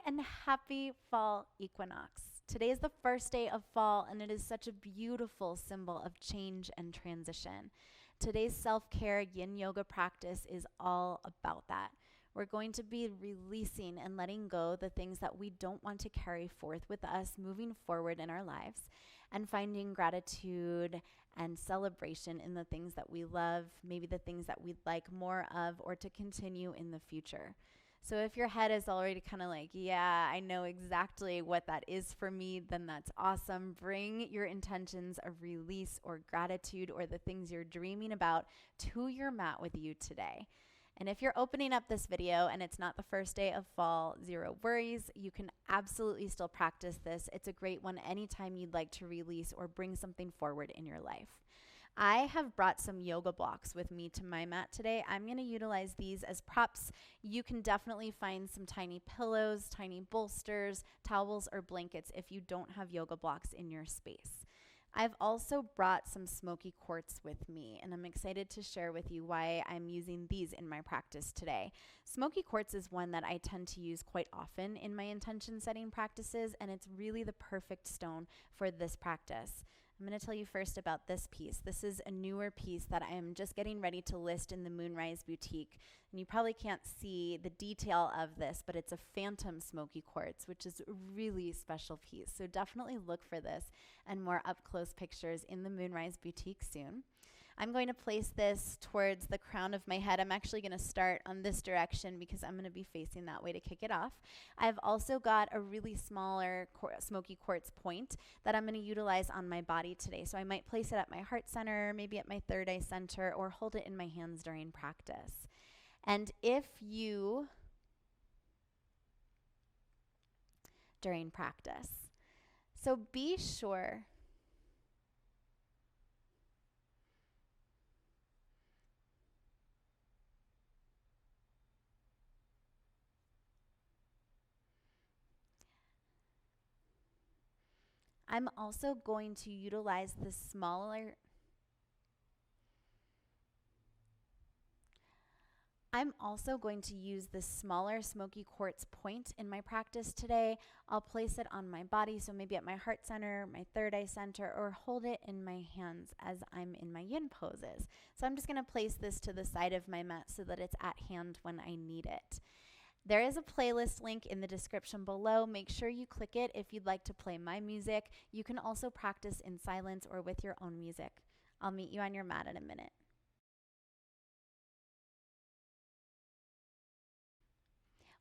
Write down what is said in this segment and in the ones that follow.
and happy fall equinox. Today is the first day of fall, and it is such a beautiful symbol of change and transition. Today's self-care yin yoga practice is all about that. We're going to be releasing and letting go the things that we don't want to carry forth with us moving forward in our lives, and finding gratitude and celebration in the things that we love, maybe the things that we'd like more of or to continue in the future. So if your head is already kind of like, yeah, I know exactly what that is for me, then that's awesome. Bring your intentions of release or gratitude or the things you're dreaming about to your mat with you today. And if you're opening up this video and it's not the first day of fall, zero worries. You can absolutely still practice this. It's a great one anytime you'd like to release or bring something forward in your life. I have brought some yoga blocks with me to my mat today. I'm going to utilize these as props. You can definitely find some tiny pillows, tiny bolsters, towels, or blankets if you don't have yoga blocks in your space. I've also brought some Smokey Quartz with me, and I'm excited to share with you why I'm using these in my practice today. Smokey Quartz is one that I tend to use quite often in my intention setting practices, and it's really the perfect stone for this practice. I'm going to tell you first about this piece. This is a newer piece that I am just getting ready to list in the Moonrise Boutique. And you probably can't see the detail of this, but it's a phantom Smokey Quartz, which is a really special piece. So definitely look for this and more up-close pictures in the Moonrise Boutique soon. I'm going to place this towards the crown of my head. I'm actually going to start on this direction because I'm going to be facing that way to kick it off. I've also got a really smaller Smokey Quartz point that I'm going to utilize on my body today. So I might place it at my heart center, maybe at my third eye center, or hold it in my hands during practice. And during practice. So be sure I'm also going to utilize the smaller Smokey Quartz point in my practice today. I'll place it on my body, so maybe at my heart center, my third eye center, or hold it in my hands as I'm in my yin poses. So I'm just going to place this to the side of my mat so that it's at hand when I need it. There is a playlist link in the description below. Make sure you click it if you'd like to play my music. You can also practice in silence or with your own music. I'll meet you on your mat in a minute.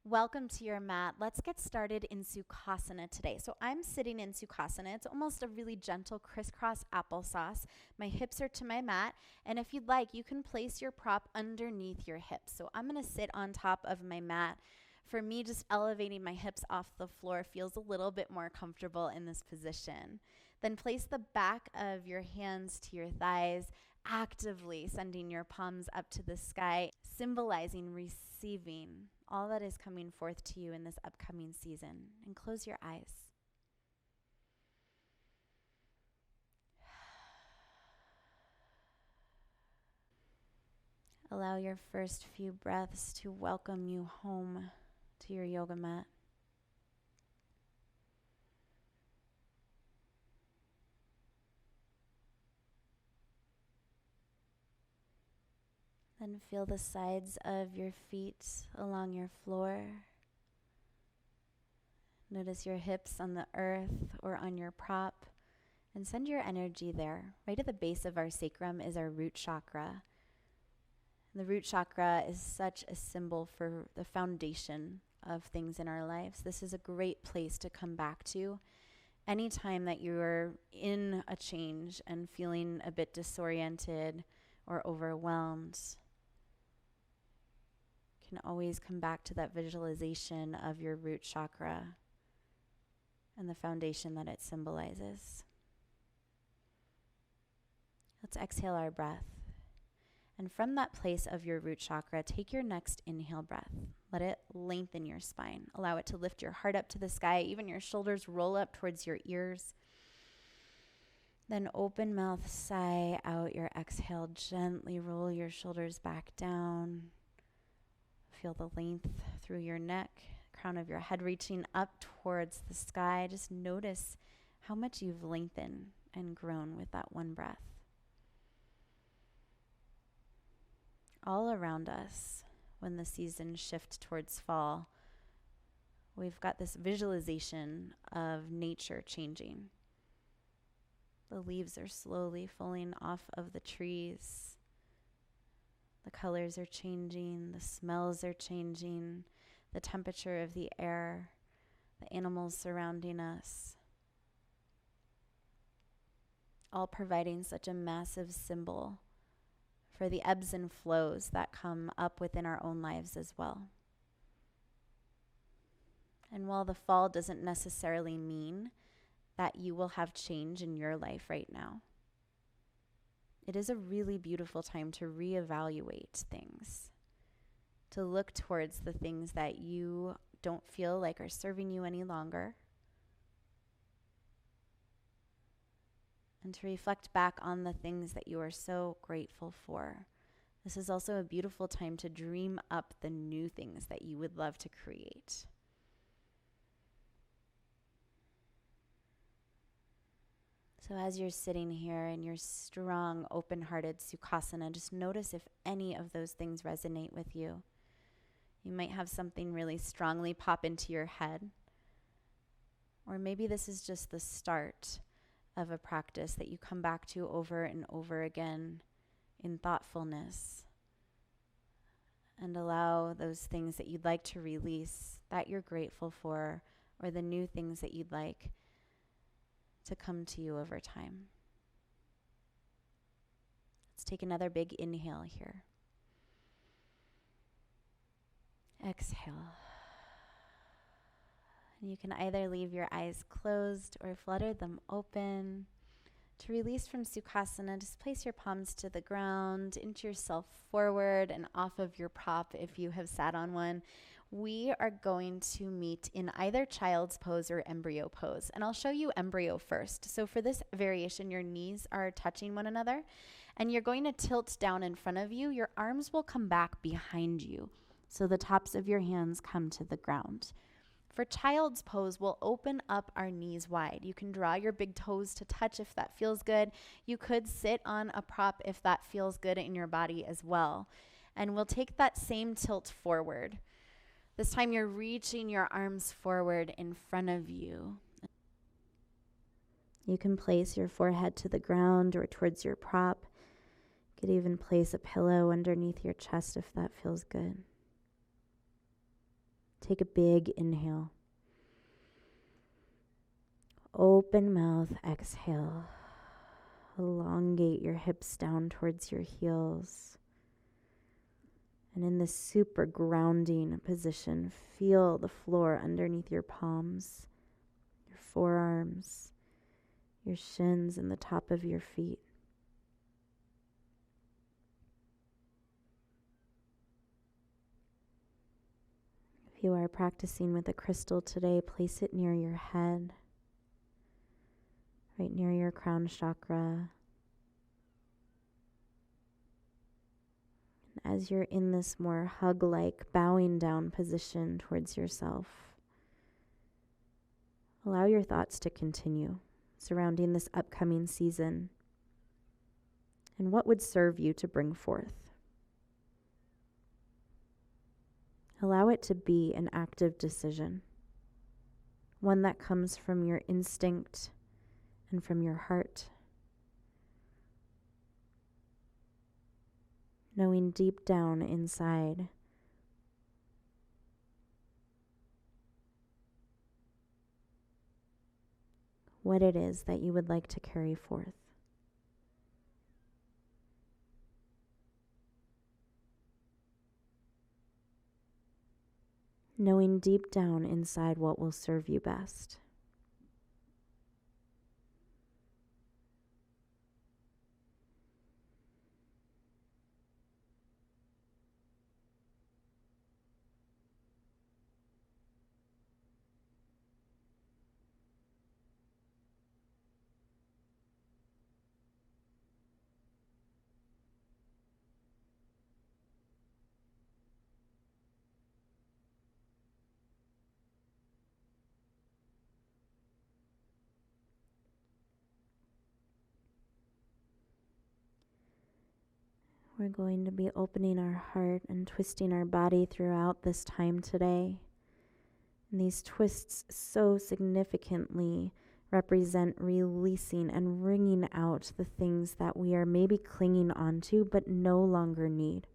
Welcome to your mat. Let's get started in Sukhasana today. So I'm sitting in Sukhasana. It's almost a really gentle crisscross applesauce. My hips are to my mat, and if you'd like, you can place your prop underneath your hips. So I'm going to sit on top of my mat. For me, just elevating my hips off the floor feels a little bit more comfortable in this position. Then place the back of your hands to your thighs, actively sending your palms up to the sky, symbolizing receiving all that is coming forth to you in this upcoming season. And close your eyes. Allow your first few breaths to welcome you home to your yoga mat. Then feel the sides of your feet along your floor. Notice your hips on the earth or on your prop, and send your energy there. Right at the base of our sacrum is our root chakra. The root chakra is such a symbol for the foundation of things in our lives. This is a great place to come back to anytime that you're in a change and feeling a bit disoriented or overwhelmed. You can always come back to that visualization of your root chakra and the foundation that it symbolizes. Let's exhale our breath. And from that place of your root chakra, take your next inhale breath. Let it lengthen your spine. Allow it to lift your heart up to the sky. Even your shoulders roll up towards your ears. Then open mouth, sigh out your exhale. Gently roll your shoulders back down. Feel the length through your neck, crown of your head reaching up towards the sky. Just notice how much you've lengthened and grown with that one breath. All around us, when the seasons shift towards fall, we've got this visualization of nature changing. The leaves are slowly falling off of the trees. The colors are changing, the smells are changing, the temperature of the air, the animals surrounding us, all providing such a massive symbol for the ebbs and flows that come up within our own lives as well. And while the fall doesn't necessarily mean that you will have change in your life right now, it is a really beautiful time to reevaluate things, to look towards the things that you don't feel like are serving you any longer, and to reflect back on the things that you are so grateful for. This is also a beautiful time to dream up the new things that you would love to create. So as you're sitting here in your strong, open-hearted Sukhasana, just notice if any of those things resonate with you. You might have something really strongly pop into your head. Or maybe this is just the start of a practice that you come back to over and over again in thoughtfulness. And allow those things that you'd like to release, that you're grateful for, or the new things that you'd like to come to you over time. Let's take another big inhale here. Exhale. And you can either leave your eyes closed or flutter them open. To release from Sukhasana, just place your palms to the ground, inch yourself forward and off of your prop if you have sat on one. We are going to meet in either child's pose or embryo pose. And I'll show you embryo first. So for this variation, your knees are touching one another and you're going to tilt down in front of you. Your arms will come back behind you. So the tops of your hands come to the ground. For child's pose, we'll open up our knees wide. You can draw your big toes to touch if that feels good. You could sit on a prop if that feels good in your body as well. And we'll take that same tilt forward. This time you're reaching your arms forward in front of you. You can place your forehead to the ground or towards your prop. You could even place a pillow underneath your chest if that feels good. Take a big inhale. Open mouth, exhale. Elongate your hips down towards your heels. And in this super grounding position, feel the floor underneath your palms, your forearms, your shins, and the top of your feet. If you are practicing with a crystal today, place it near your head, right near your crown chakra. As you're in this more hug-like bowing down position towards yourself, allow your thoughts to continue surrounding this upcoming season and what would serve you to bring forth. Allow it to be an active decision, one that comes from your instinct and from your heart. Knowing deep down inside what it is that you would like to carry forth. Knowing deep down inside what will serve you best. We're going to be opening our heart and twisting our body throughout this time today. And these twists so significantly represent releasing and wringing out the things that we are maybe clinging onto but no longer need.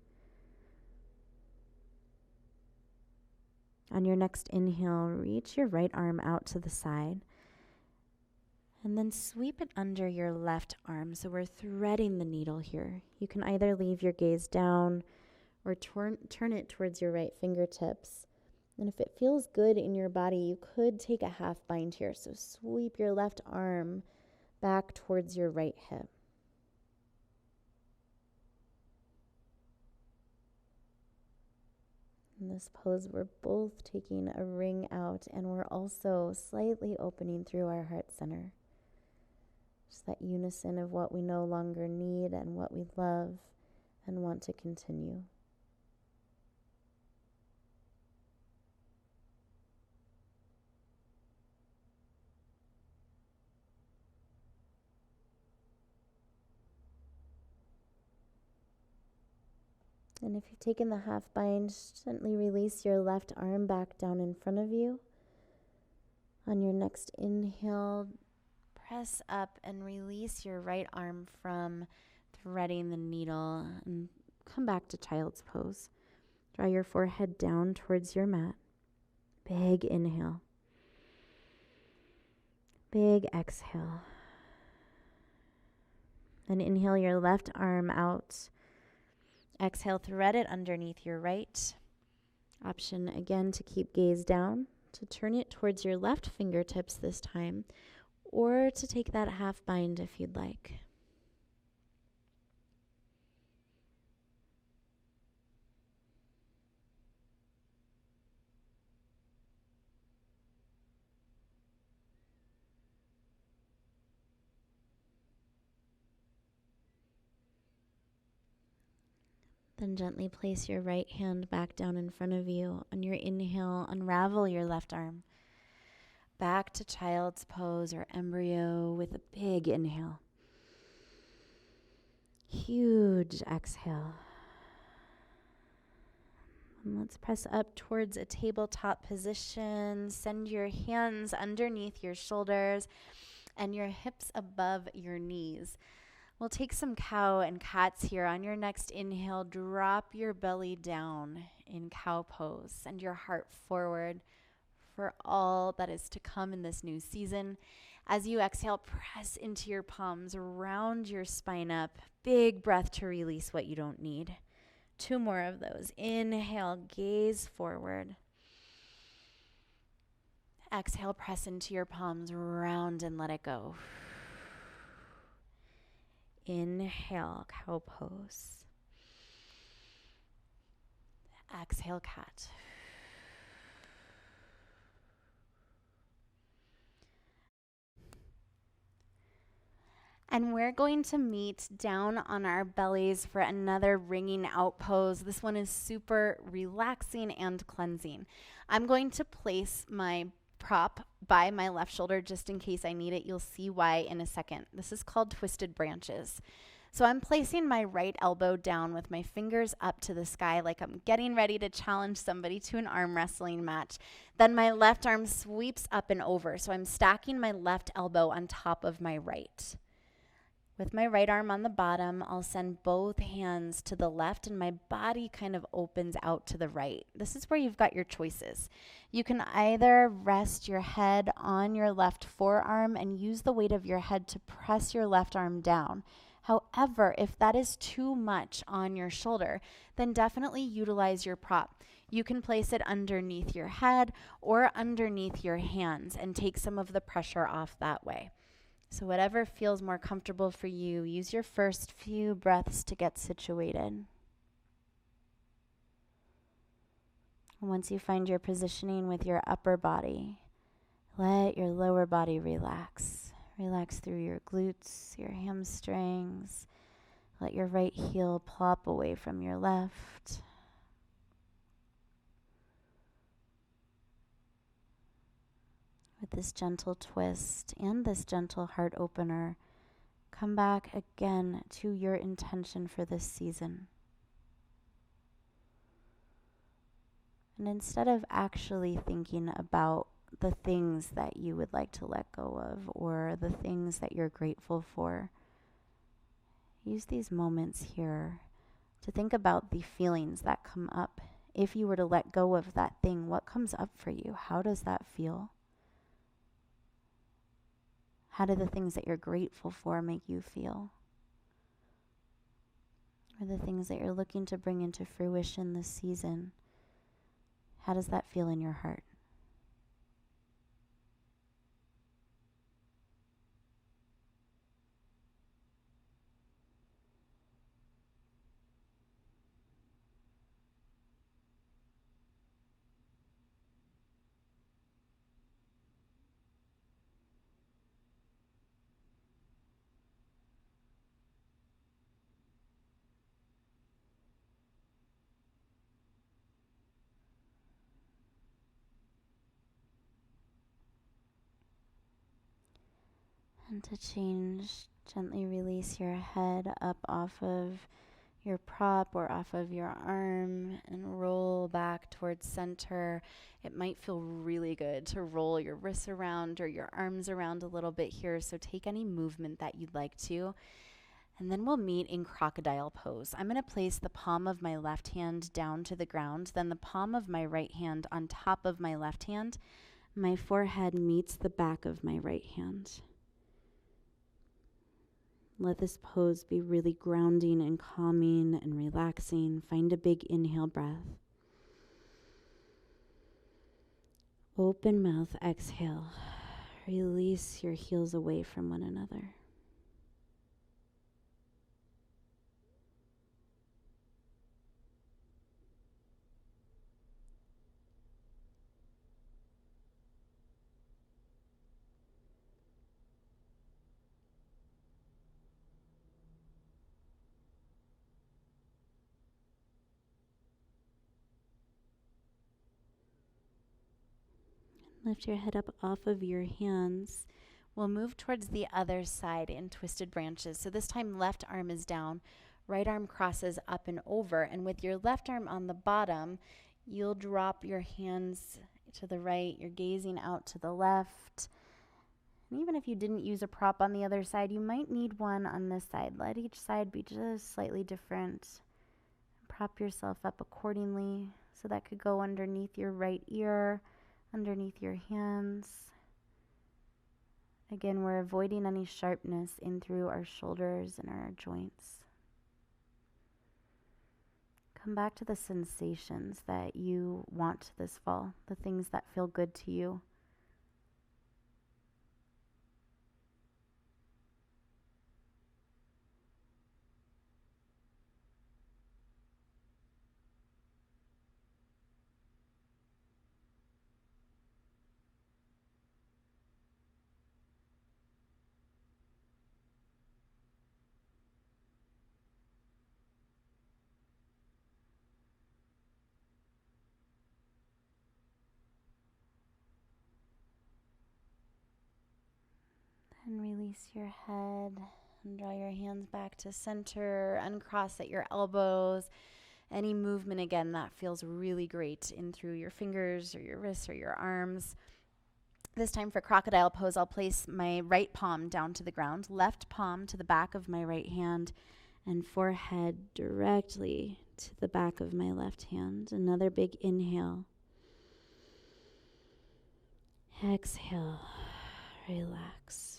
On your next inhale, reach your right arm out to the side and then sweep it under your left arm. So we're threading the needle here. You can either leave your gaze down or turn it towards your right fingertips. And if it feels good in your body, you could take a half bind here. So sweep your left arm back towards your right hip. In this pose, we're both taking a ring out and we're also slightly opening through our heart center. Just that unison of what we no longer need and what we love and want to continue. And if you've taken the half bind, gently release your left arm back down in front of you. On your next inhale, press up and release your right arm from threading the needle and come back to child's pose. Draw your forehead down towards your mat. Big inhale. Big exhale. Then inhale your left arm out. Exhale, thread it underneath your right. Option again to keep gaze down, to turn it towards your left fingertips this time, or to take that half bind if you'd like. Then gently place your right hand back down in front of you. On your inhale, unravel your left arm. Back to child's pose or embryo with a big inhale. Huge exhale. And let's press up towards a tabletop position. Send your hands underneath your shoulders and your hips above your knees. We'll take some cow and cats here. On your next inhale, drop your belly down in cow pose. Send your heart forward for all that is to come in this new season. As you exhale, press into your palms, round your spine up. Big breath to release what you don't need. 2 more of those. Inhale, gaze forward. Exhale, press into your palms, round and let it go. Inhale, cow pose. Exhale, cat. And we're going to meet down on our bellies for another wringing out pose. This one is super relaxing and cleansing. I'm going to place my prop by my left shoulder just in case I need it. You'll see why in a second. This is called twisted branches. So I'm placing my right elbow down with my fingers up to the sky like I'm getting ready to challenge somebody to an arm wrestling match. Then my left arm sweeps up and over. So I'm stacking my left elbow on top of my right. With my right arm on the bottom, I'll send both hands to the left and my body kind of opens out to the right. This is where you've got your choices. You can either rest your head on your left forearm and use the weight of your head to press your left arm down. However, if that is too much on your shoulder, then definitely utilize your prop. You can place it underneath your head or underneath your hands and take some of the pressure off that way. So whatever feels more comfortable for you, use your first few breaths to get situated. Once you find your positioning with your upper body, let your lower body relax. Relax through your glutes, your hamstrings. Let your right heel plop away from your left. With this gentle twist and this gentle heart opener, come back again to your intention for this season. And instead of actually thinking about the things that you would like to let go of or the things that you're grateful for, use these moments here to think about the feelings that come up. If you were to let go of that thing, what comes up for you? How does that feel? How do the things that you're grateful for make you feel? Or the things that you're looking to bring into fruition this season, how does that feel in your heart? And to change, gently release your head up off of your prop or off of your arm and roll back towards center. It might feel really good to roll your wrists around or your arms around a little bit here, so take any movement that you'd like to. And then we'll meet in crocodile pose. I'm going to place the palm of my left hand down to the ground, then the palm of my right hand on top of my left hand. My forehead meets the back of my right hand. Let this pose be really grounding and calming and relaxing. Find a big inhale breath. Open mouth, exhale. Release your heels away from one another. Lift your head up off of your hands. We'll move towards the other side in twisted branches. So this time left arm is down, right arm crosses up and over, and with your left arm on the bottom, you'll drop your hands to the right. You're gazing out to the left. And even if you didn't use a prop on the other side, you might need one on this side. Let each side be just slightly different. Prop yourself up accordingly. So that could go underneath your right ear, underneath your hands. Again, we're avoiding any sharpness in through our shoulders and our joints. Come back to the sensations that you want this fall, the things that feel good to you. And release your head and draw your hands back to center. Uncross at your elbows. Any movement, again, that feels really great in through your fingers or your wrists or your arms. This time for crocodile pose, I'll place my right palm down to the ground, left palm to the back of my right hand, and forehead directly to the back of my left hand. Another big inhale. Exhale. Relax.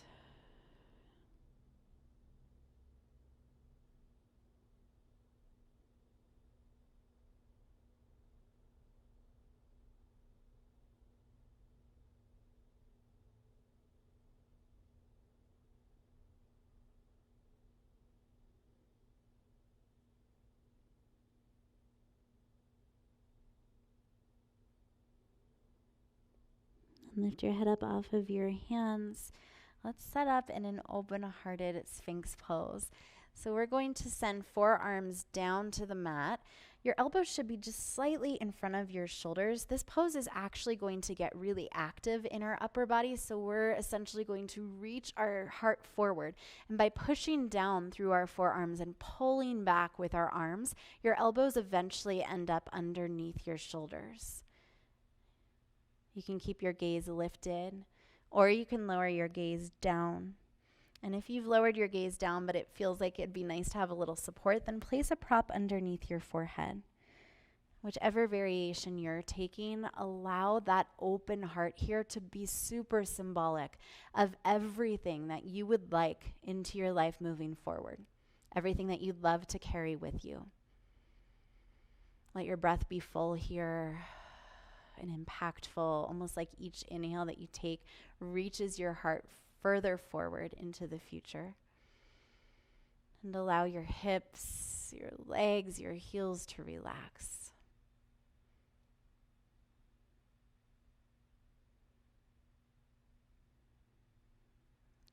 Lift your head up off of your hands. Let's set up in an open-hearted Sphinx pose. So we're going to send forearms down to the mat. Your elbows should be just slightly in front of your shoulders. This pose is actually going to get really active in our upper body, so we're essentially going to reach our heart forward. And by pushing down through our forearms and pulling back with our arms, your elbows eventually end up underneath your shoulders. You can keep your gaze lifted, or you can lower your gaze down. And if you've lowered your gaze down, but it feels like it'd be nice to have a little support, then place a prop underneath your forehead. Whichever variation you're taking, allow that open heart here to be super symbolic of everything that you would like into your life moving forward, everything that you'd love to carry with you. Let your breath be full here and impactful, almost like each inhale that you take reaches your heart further forward into the future. And allow your hips, your legs, your heels to relax.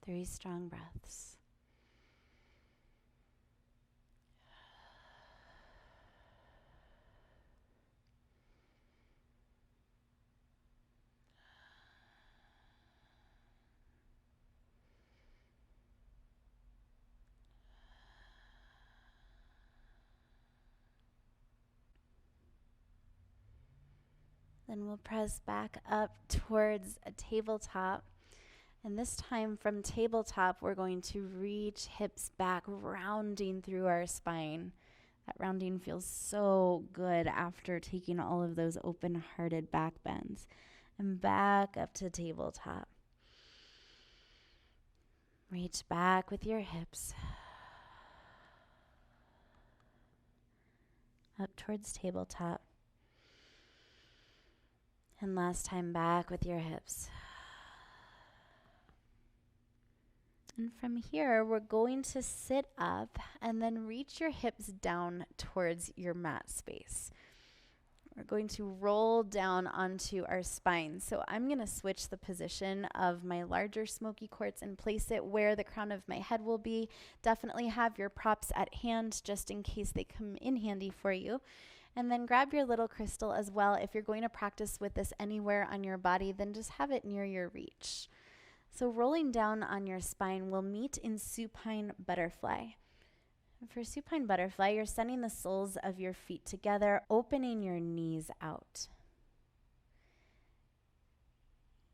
3 strong breaths. Then we'll press back up towards a tabletop. And this time from tabletop, we're going to reach hips back, rounding through our spine. That rounding feels so good after taking all of those open-hearted back bends. And back up to tabletop. Reach back with your hips. Up towards tabletop. And last time back with your hips. And from here, we're going to sit up and then reach your hips down towards your mat space. We're going to roll down onto our spine. So I'm going to switch the position of my larger Smokey Quartz and place it where the crown of my head will be. Definitely have your props at hand just in case they come in handy for you. And then grab your little crystal as well. If you're going to practice with this anywhere on your body, then just have it near your reach. So rolling down on your spine, we'll meet in supine butterfly. And for supine butterfly, you're sending the soles of your feet together, opening your knees out.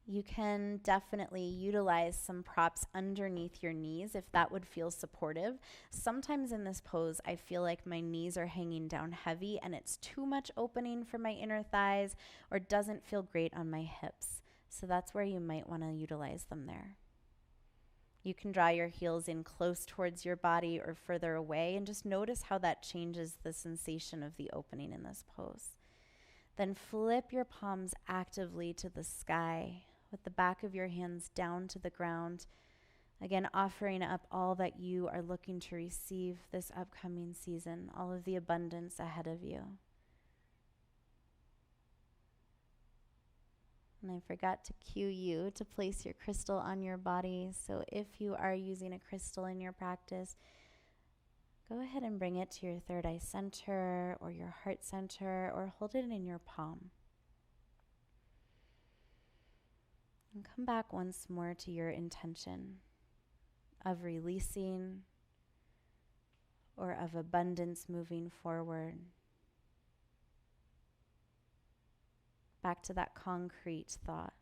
You can definitely utilize some props underneath your knees if that would feel supportive. Sometimes in this pose, I feel like my knees are hanging down heavy and it's too much opening for my inner thighs or doesn't feel great on my hips. So that's where you might want to utilize them there. You can draw your heels in close towards your body or further away and just notice how that changes the sensation of the opening in this pose. Then flip your palms actively to the sky with the back of your hands down to the ground. Again, offering up all that you are looking to receive this upcoming season, all of the abundance ahead of you. And I forgot to cue you to place your crystal on your body. So if you are using a crystal in your practice, go ahead and bring it to your third eye center or your heart center or hold it in your palm. And come back once more to your intention of releasing or of abundance moving forward. Back to that concrete thought.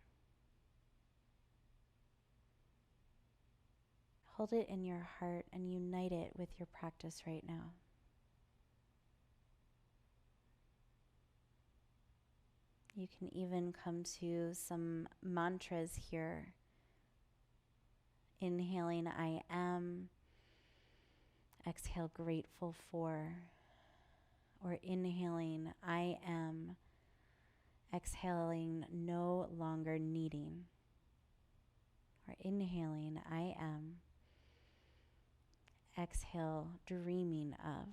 Hold it in your heart and unite it with your practice right now. You can even come to some mantras here. Inhaling, I am. Exhale, grateful for. Or inhaling, I am. Exhaling, no longer needing. Or inhaling, I am. Exhale, dreaming of.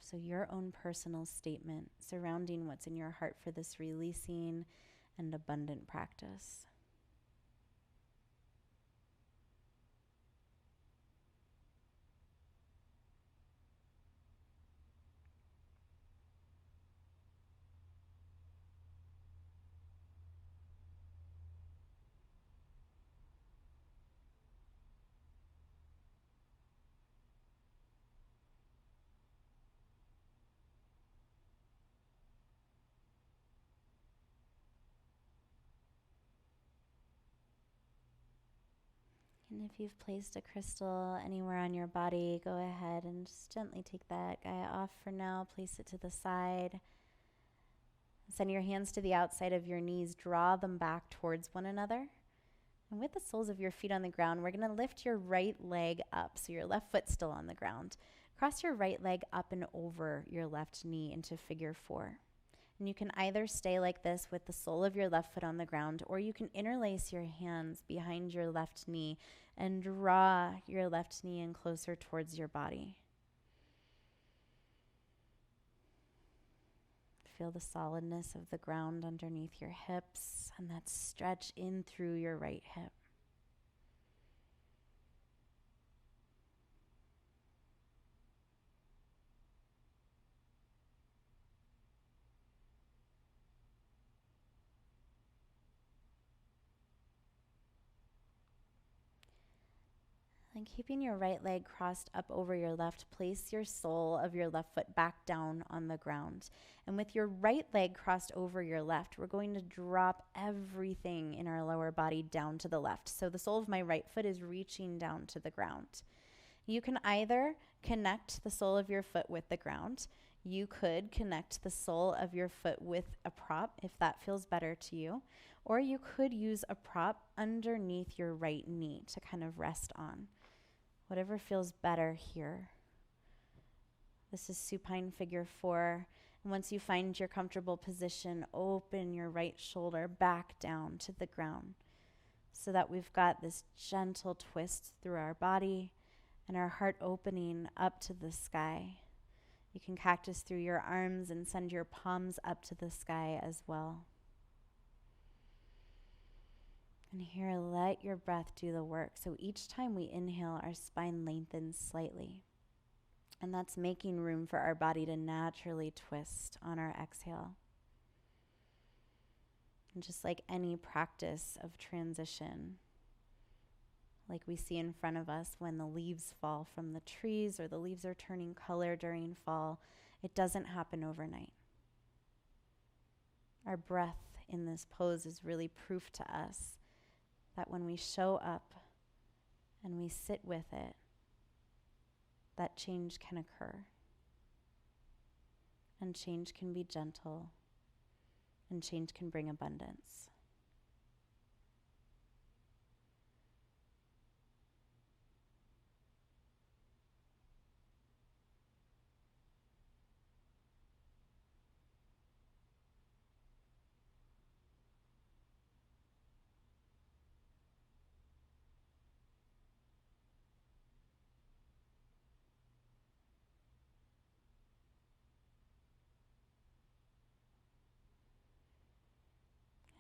So your own personal statement surrounding what's in your heart for this releasing and abundant practice. And if you've placed a crystal anywhere on your body, go ahead and just gently take that guy off for now. Place it to the side. Send your hands to the outside of your knees. Draw them back towards one another. And with the soles of your feet on the ground, we're going to lift your right leg up. So your left foot's still on the ground. Cross your right leg up and over your left knee into figure 4. And you can either stay like this with the sole of your left foot on the ground, or you can interlace your hands behind your left knee and draw your left knee in closer towards your body. Feel the solidness of the ground underneath your hips and that stretch in through your right hip. And keeping your right leg crossed up over your left, place your sole of your left foot back down on the ground. And with your right leg crossed over your left, we're going to drop everything in our lower body down to the left. So the sole of my right foot is reaching down to the ground. You can either connect the sole of your foot with the ground. You could connect the sole of your foot with a prop if that feels better to you. Or you could use a prop underneath your right knee to kind of rest on. Whatever feels better here. This is supine figure 4. And once you find your comfortable position, open your right shoulder back down to the ground so that we've got this gentle twist through our body and our heart opening up to the sky. You can cactus through your arms and send your palms up to the sky as well. And here, let your breath do the work. So each time we inhale, our spine lengthens slightly. And that's making room for our body to naturally twist on our exhale. And just like any practice of transition, like we see in front of us when the leaves fall from the trees or the leaves are turning color during fall, it doesn't happen overnight. Our breath in this pose is really proof to us that when we show up and we sit with it, that change can occur. And change can be gentle, and change can bring abundance.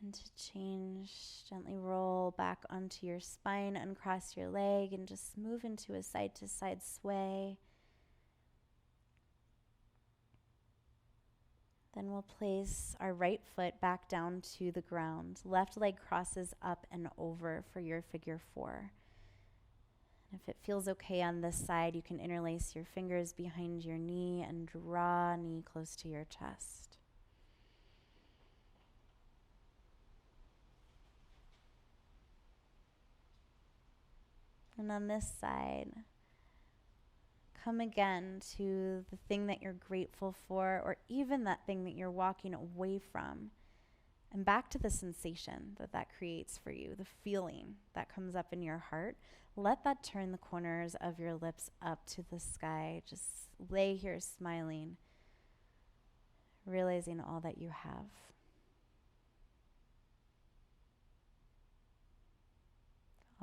And to change, gently roll back onto your spine, uncross your leg, and just move into a side-to-side sway. Then we'll place our right foot back down to the ground. Left leg crosses up and over for your figure 4. And if it feels okay on this side, you can interlace your fingers behind your knee and draw knee close to your chest. And on this side, come again to the thing that you're grateful for, or even that thing that you're walking away from, and back to the sensation that that creates for you, the feeling that comes up in your heart. Let that turn the corners of your lips up to the sky. Just lay here smiling, realizing all that you have.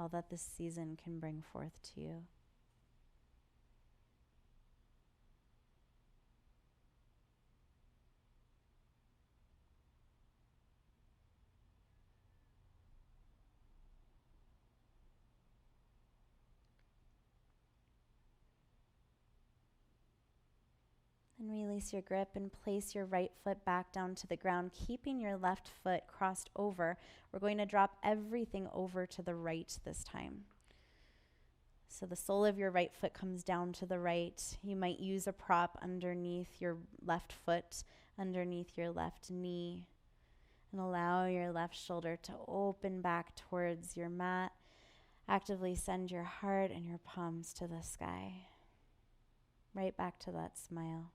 All that this season can bring forth to you. And release your grip and place your right foot back down to the ground, keeping your left foot crossed over. We're going to drop everything over to the right this time. So the sole of your right foot comes down to the right. You might use a prop underneath your left foot, underneath your left knee, and allow your left shoulder to open back towards your mat. Actively send your heart and your palms to the sky, right back to that smile.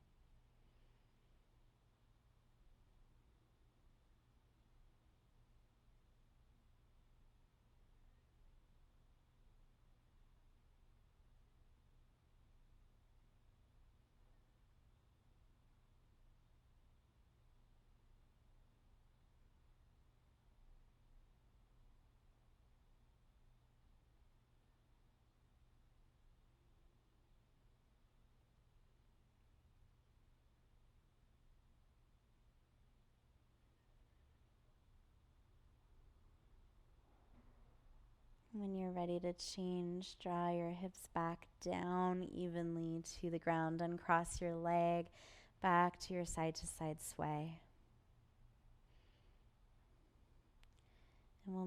When you're ready to change, draw your hips back down evenly to the ground. Uncross your leg back to your side-to-side sway. And we'll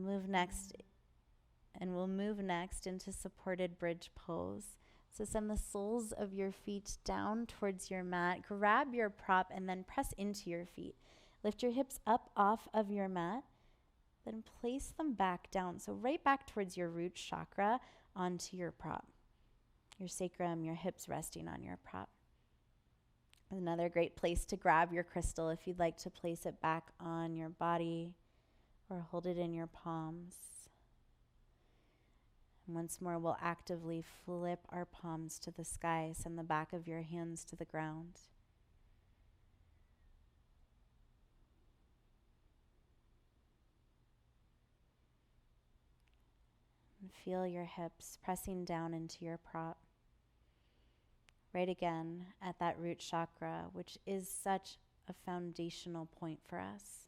move next into supported bridge pose. So send the soles of your feet down towards your mat. Grab your prop and then press into your feet. Lift your hips up off of your mat. Then place them back down. So right back towards your root chakra onto your prop. Your sacrum, your hips resting on your prop. Another great place to grab your crystal if you'd like to place it back on your body or hold it in your palms. And once more, we'll actively flip our palms to the sky. Send the back of your hands to the ground. And feel your hips pressing down into your prop. Right again at that root chakra, which is such a foundational point for us.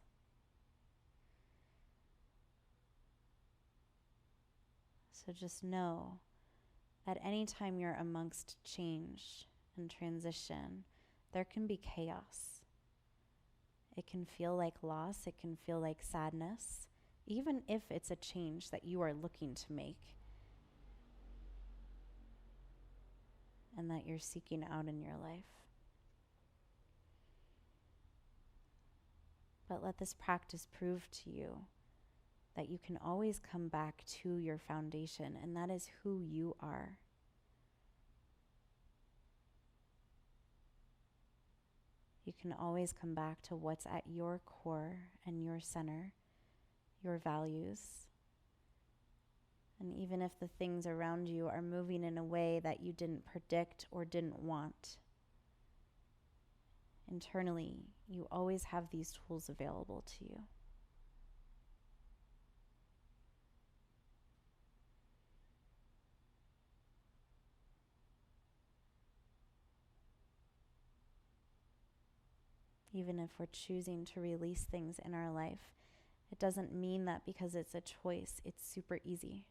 So just know at any time you're amongst change and transition, there can be chaos. It can feel like loss, it can feel like sadness, even if it's a change that you are looking to make and that you're seeking out in your life. But let this practice prove to you that you can always come back to your foundation, and that is who you are. You can always come back to what's at your core and your center, your values. And even if the things around you are moving in a way that you didn't predict or didn't want, internally, you always have these tools available to you. Even if we're choosing to release things in our life, it doesn't mean that because it's a choice, it's super easy.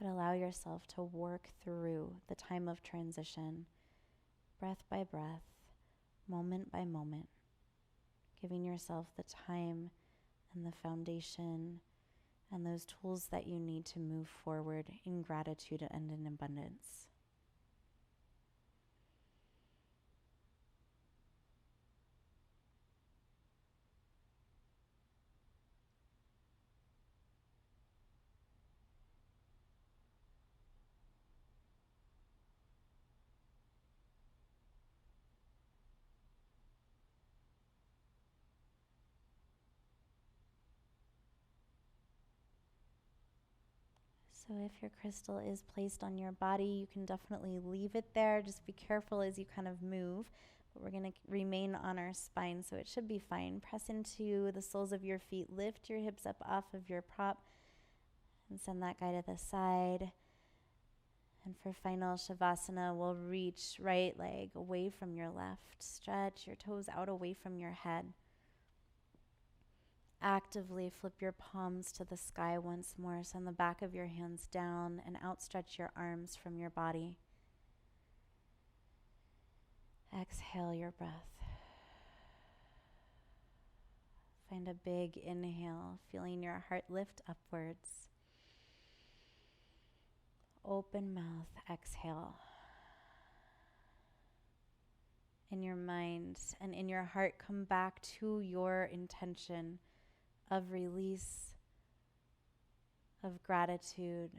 But allow yourself to work through the time of transition, breath by breath, moment by moment, giving yourself the time and the foundation and those tools that you need to move forward in gratitude and in abundance. So if your crystal is placed on your body, you can definitely leave it there. Just be careful as you kind of move. But we're going to remain on our spine, so it should be fine. Press into the soles of your feet. Lift your hips up off of your prop and send that guy to the side. And for final Shavasana, we'll reach right leg away from your left. Stretch your toes out away from your head. Actively flip your palms to the sky once more. Send the back of your hands down and outstretch your arms from your body. Exhale your breath. Find a big inhale, feeling your heart lift upwards. open mouth, exhale. In your mind and in your heart, come back to your intention of release, of gratitude,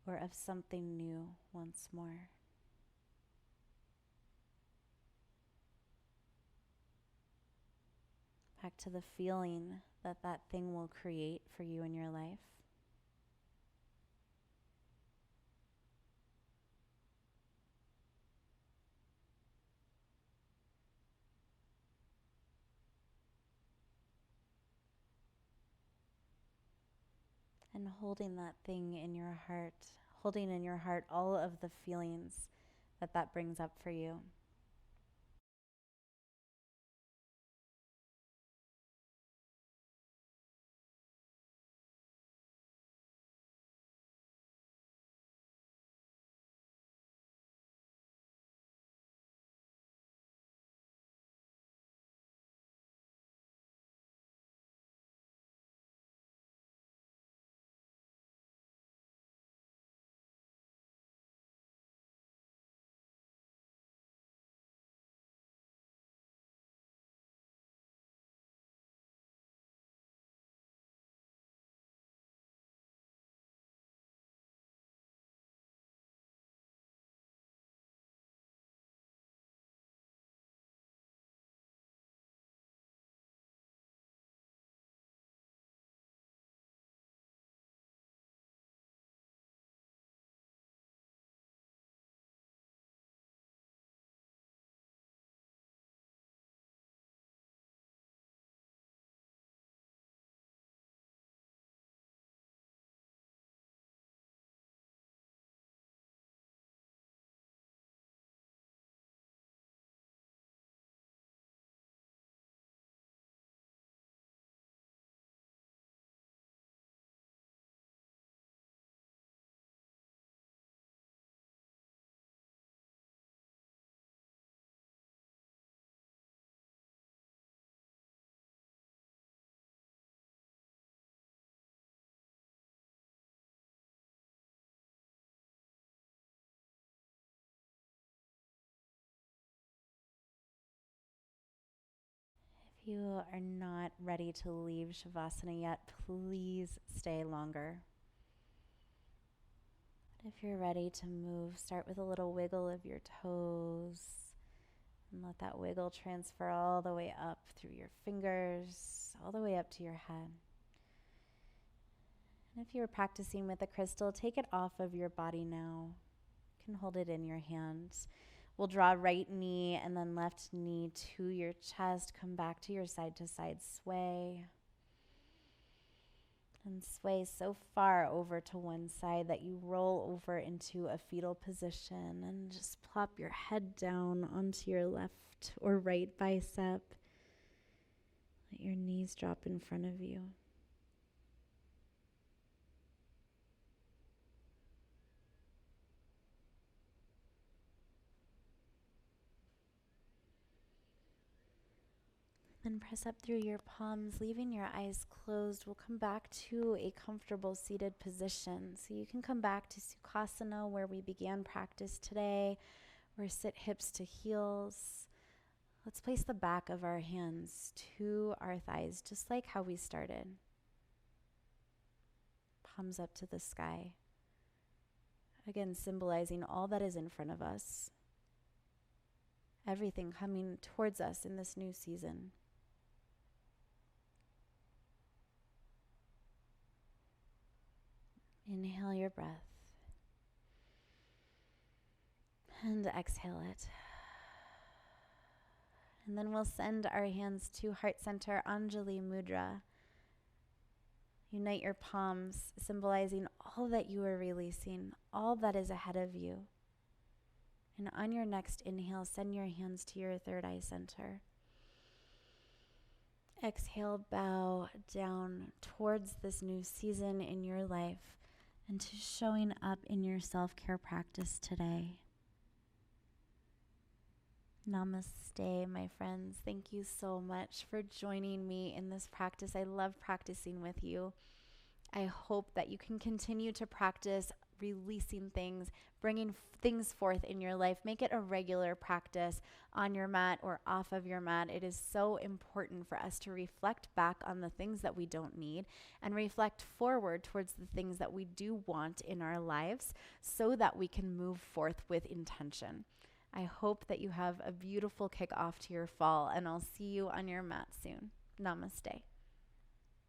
or of something new once more. Back to the feeling that that thing will create for you in your life. And holding that thing in your heart, holding in your heart all of the feelings that that brings up for you. If you are not ready to leave Shavasana yet, please stay longer. But if you're ready to move, start with a little wiggle of your toes and let that wiggle transfer all the way up through your fingers, all the way up to your head. And if you're practicing with a crystal, take it off of your body now. You can hold it in your hands. We'll draw right knee and then left knee to your chest. Come back to your side-to-side sway. And sway so far over to one side that you roll over into a fetal position and just plop your head down onto your left or right bicep. Let your knees drop in front of you. Then press up through your palms, leaving your eyes closed. We'll come back to a comfortable seated position. So you can come back to Sukhasana where we began practice today, or sit hips to heels. Let's place the back of our hands to our thighs, just like how we started. Palms up to the sky. Again, symbolizing all that is in front of us. Everything coming towards us in this new season. Inhale your breath. And exhale it. And then we'll send our hands to heart center, Anjali Mudra. Unite your palms, symbolizing all that you are releasing, all that is ahead of you. And on your next inhale, send your hands to your third eye center. Exhale, bow down towards this new season in your life and to showing up in your self-care practice today. Namaste, my friends. Thank you so much for joining me in this practice. I love practicing with you. I hope that you can continue to practice releasing things, bringing things forth in your life. Make it a regular practice on your mat or off of your mat. It is so important for us to reflect back on the things that we don't need and reflect forward towards the things that we do want in our lives so that we can move forth with intention. I hope that you have a beautiful kickoff to your fall, and I'll see you on your mat soon. Namaste.